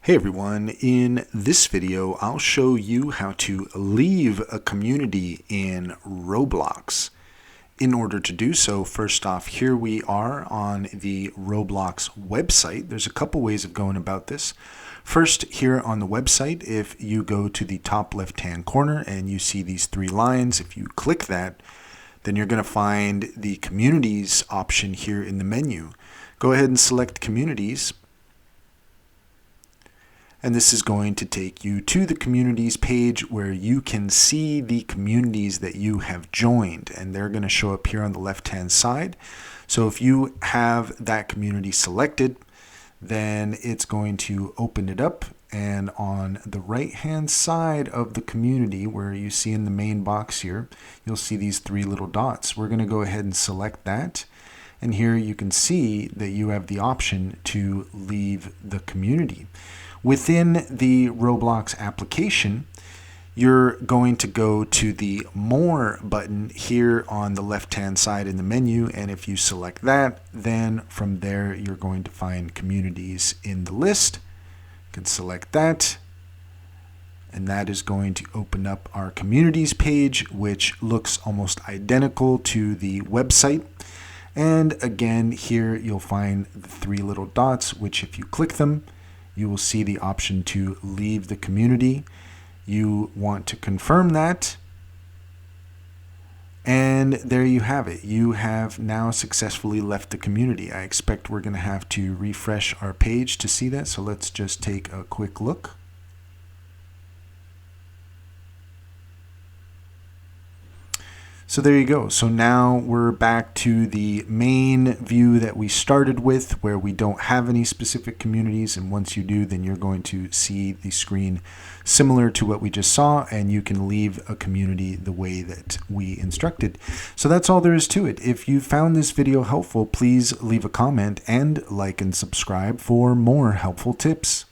Hey everyone, in this video I'll show you how to leave a community in Roblox. In order to do so, first off, here we are on the Roblox website. There's a couple ways of going about this. First, here on the website, if you go to the top left-hand corner and you see these three lines, if you click that, then you're going to find the Communities option here in the menu. Go ahead and select Communities. And this is going to take you to the communities page where you can see the communities that you have joined, and they're going to show up here on the left-hand side. So if you have that community selected, then it's going to open it up, and on the right-hand side of the community where you see in the main box here, you'll see these three little dots. We're going to go ahead and select that. And here you can see that you have the option to leave the community. Within the Roblox application, you're going to go to the More button here on the left-hand side in the menu, and if you select that, then from there you're going to find communities in the list. You can select that, and that is going to open up our communities page, which looks almost identical to the website. And again, here you'll find the three little dots, which if you click them, you will see the option to leave the community. You want to confirm that. And there you have it. You have now successfully left the community. I expect we're going to have to refresh our page to see that. So let's just take a quick look. So there you go. So now we're back to the main view that we started with, where we don't have any specific communities. And once you do, then you're going to see the screen similar to what we just saw, and you can leave a community the way that we instructed. So that's all there is to it. If you found this video helpful, please leave a comment and like and subscribe for more helpful tips.